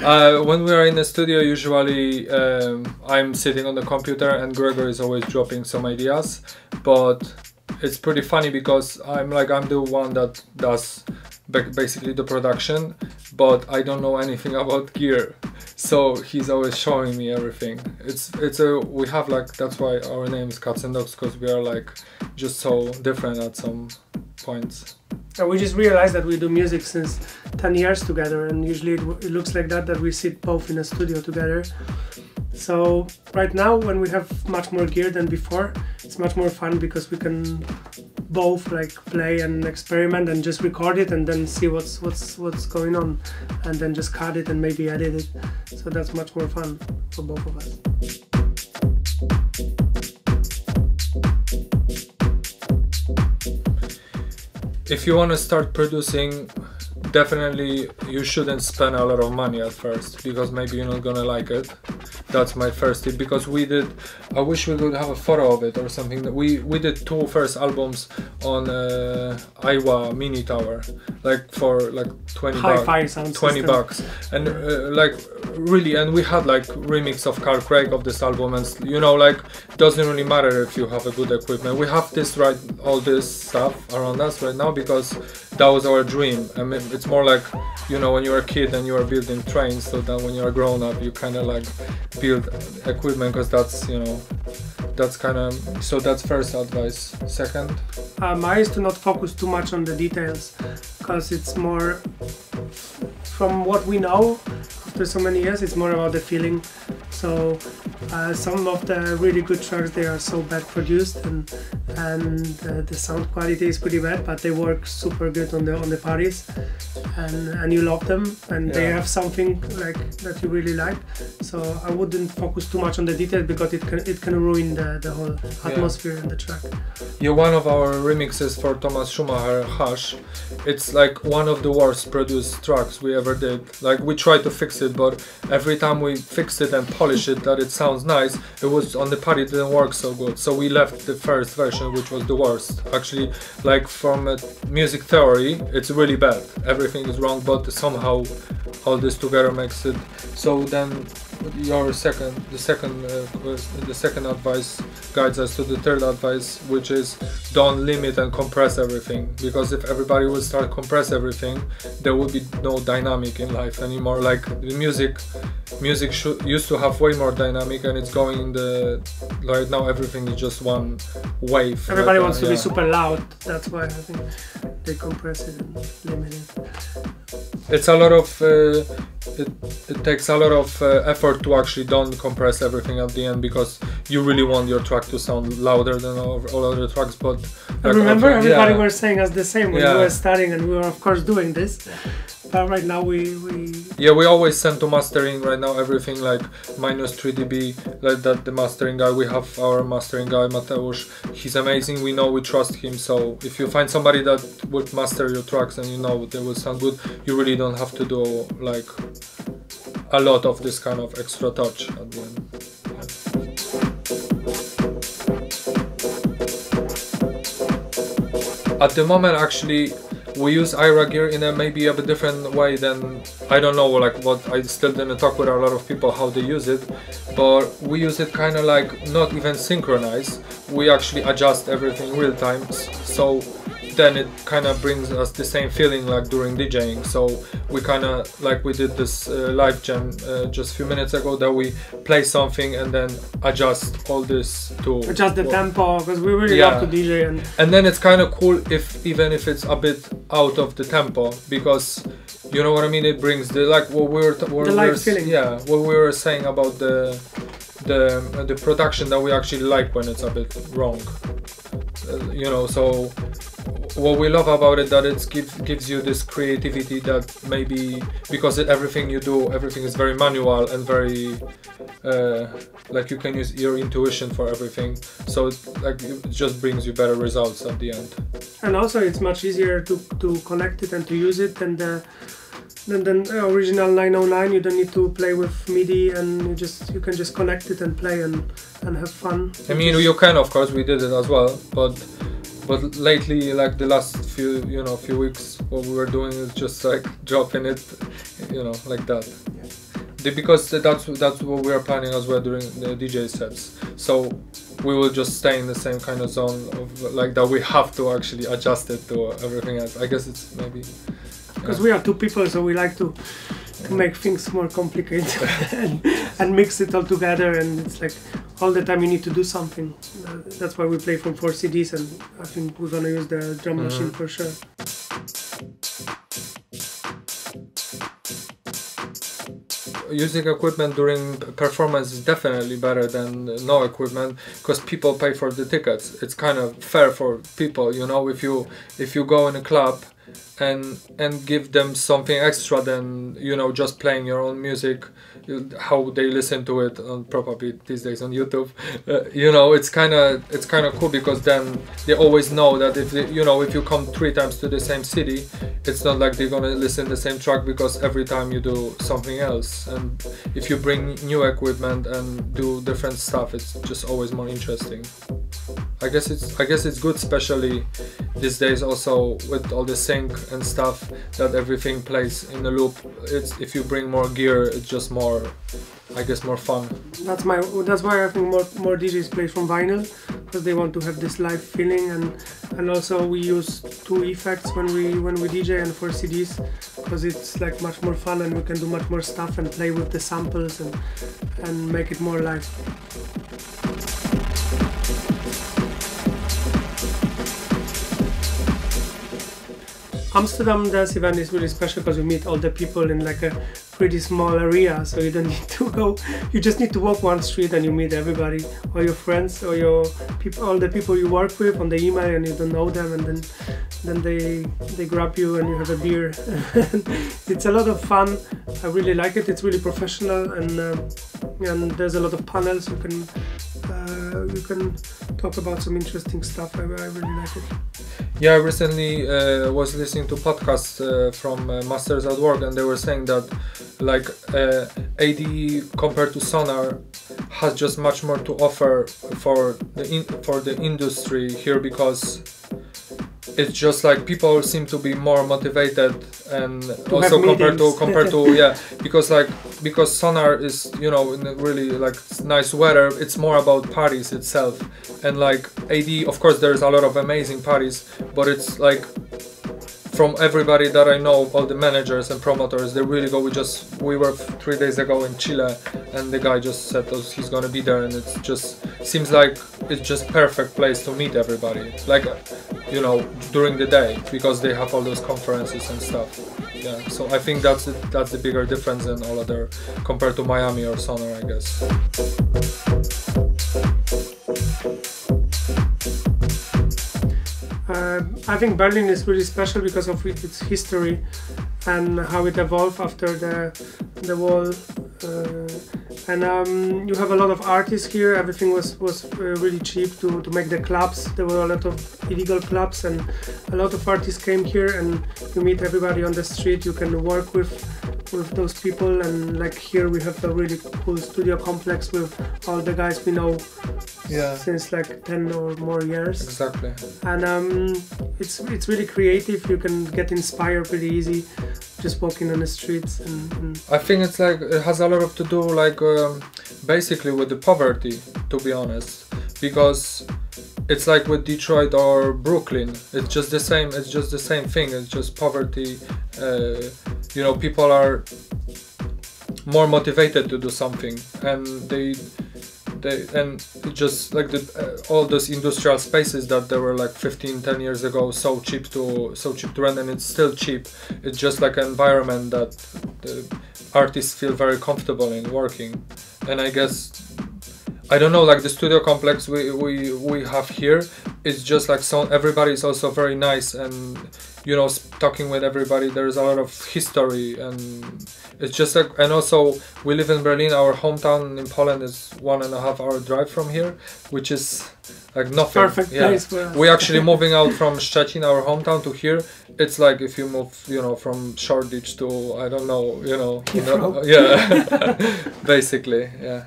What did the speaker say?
When we are in the studio, usually I'm sitting on the computer and Gregor is always dropping some ideas, but it's pretty funny because I'm the one that does basically the production, but I don't know anything about gear, so he's always showing me everything. We have that's why our name is Catz and Dogz, because we are just so different at some points. And we just realized that we do music since 10 years together, and usually it looks like that we sit both in a studio together. So right now, when we have much more gear than before, it's much more fun because we can both play and experiment and just record it and then see what's going on, and then just cut it and maybe edit it. So that's much more fun for both of us. If you want to start producing, definitely you shouldn't spend a lot of money at first, because maybe you're not gonna like it. That's my first tip, because I wish we could have a photo of it or something. We did 2 first albums on Iowa Mini Tower, for 20 bucks, and really, and we had remix of Carl Craig of this album, and doesn't really matter if you have a good equipment. We have all this stuff around us right now because that was our dream. I mean, it's more when you're a kid and you are building trains, so that when you're a grown up you kind of build equipment, because that's kind of, so that's first advice. Second, mine is to not focus too much on the details, because it's more, from what we know after so many years, it's more about the feeling. So some of the really good tracks, they are so bad produced, and the sound quality is pretty bad, but they work super good on the parties, and you love them, and they have something that you really like. So I wouldn't focus too much on the details, because it can ruin the whole atmosphere in the track. Yeah, one of our remixes for Thomas Schumacher, Hush, it's one of the worst produced tracks we ever did. We tried to fix it, but every time we fixed it and polish it that it sounds nice, it was on the party, it didn't work so good, so we left the first version, which was the worst. Actually, from a music theory, it's really bad, everything is wrong, but somehow all this together makes it. So then the second advice guides us to the third advice, which is don't limit and compress everything, because if everybody would start compress everything, there would be no dynamic in life anymore. The music used to have way more dynamic, and it's going in right now everything is just one wave. Everybody wants to be super loud, that's why I think they compress it and limit it. It's a lot of it takes a lot of effort to actually don't compress everything at the end, because you really want your track to sound louder than all other tracks. But I remember everybody were saying us the same when we were starting, and we were of course doing this. But right now we always send to mastering right now everything -3 dB, that the mastering guy. We have our mastering guy Mateusz. He's amazing. We know, we trust him. So if you find somebody that would master your tracks and they will sound good, you really don't have to do a lot of this kind of extra touch at the end. At the moment, actually, we use IRA gear in maybe a bit different way than, I don't know, what I still didn't talk with a lot of people how they use it, but we use it kind of not even synchronized. We actually adjust everything real time, so then it kind of brings us the same feeling during DJing. So we kind of we did this live jam just a few minutes ago, that we play something and then adjust all this to adjust the tempo, because we really love to DJ, and then it's kind of cool even if it's a bit out of the tempo, because you know what I mean, it brings the live feeling. What we were saying about the production, that we actually like when it's a bit wrong, so what we love about it, that it gives you this creativity, that maybe because everything you do, everything is very manual and very you can use your intuition for everything, so it just brings you better results at the end. And also it's much easier to connect it and to use it than the original 909. You don't need to play with MIDI, and you can just connect it and play and have fun. I mean, you can, of course, we did it as well, but lately, the last few weeks, what we were doing is just dropping it, like that. Yeah. because that's what we are planning as well during the DJ sets. So we will just stay in the same kind of zone of like that. We have to actually adjust it to everything else. I guess it's maybe because we are two people, so we like to make things more complicated and mix it all together, and it's like all the time you need to do something. That's why we play from 4 CDs, and I think we're gonna use the drum machine for sure. Using equipment during performance is definitely better than no equipment, because people pay for the tickets. It's kind of fair for people, you know, if you go in a club and give them something extra than, you know, just playing your own music, how they listen to it on probably these days on YouTube. You know, it's kind of cool, because then they always know that if they, you know, if you come 3 times to the same city, it's not like they're gonna listen the same track, because every time you do something else. And if you bring new equipment and do different stuff, it's just always more interesting. I guess it's good, especially these days also with all the sync and stuff, that everything plays in a loop. It's, if you bring more gear, it's just more, I guess, more fun. That's why I think more DJs play from vinyl, because they want to have this live feeling, and also we use 2 effects when we DJ and 4 CDs, because it's like much more fun and we can do much more stuff and play with the samples and make it more live. Amsterdam dance event is really special because we meet all the people in like a pretty small area, so you don't need to go, you just need to walk 1 street and you meet everybody, or your friends, or your people, all the people you work with on the email, and you don't know them, and then they grab you and you have a beer. It's a lot of fun. I really like it. It's really professional, and there's a lot of panels. You can talk about some interesting stuff. I really like it. Yeah, I recently was listening to podcasts from Masters at Work, and they were saying that like AD compared to Sonar has just much more to offer for the industry here, because it's just like people seem to be more motivated, and also compared to yeah, because Sonar is, you know, in a really like nice weather, it's more about parties itself. And like AD, of course there's a lot of amazing parties, but it's like, from everybody that I know, all the managers and promoters, they really go. We were 3 days ago in Chile, and the guy just said he's gonna be there, and it just seems like it's just perfect place to meet everybody, like, you know, during the day, because they have all those conferences and stuff. Yeah, so I think that's the bigger difference than all other, compared to Miami or Sonar, I guess. I think Berlin is really special because of its history and how it evolved after the wall. And you have a lot of artists here. Everything was really cheap to make the clubs. There were a lot of illegal clubs, and a lot of artists came here, and you meet everybody on the street. You can work with those people, and like here we have a really cool studio complex with all the guys we know since like 10 or more years. Exactly. And it's really creative. You can get inspired pretty easy just walking on the streets. And I think it's like, it has a lot to do like basically with the poverty, to be honest, because it's like with Detroit or Brooklyn, it's just the same. It's just the same thing. It's just poverty. You know, people are more motivated to do something, and they just like all those industrial spaces that they were like 15-10 years ago so cheap to rent, and it's still cheap. It's just like an environment that the artists feel very comfortable in working. And I guess, I don't know, like the studio complex we have here, it's just like, so everybody is also very nice, and you know, talking with everybody, there's a lot of history, and it's just like, and also we live in Berlin. Our hometown in Poland is 1.5 hour drive from here, which is like nothing. Perfect place for us. We're actually moving out from Szczecin, our hometown, to here. It's like if you move, you know, from Shoreditch to, I don't know, you know, yeah, basically, yeah.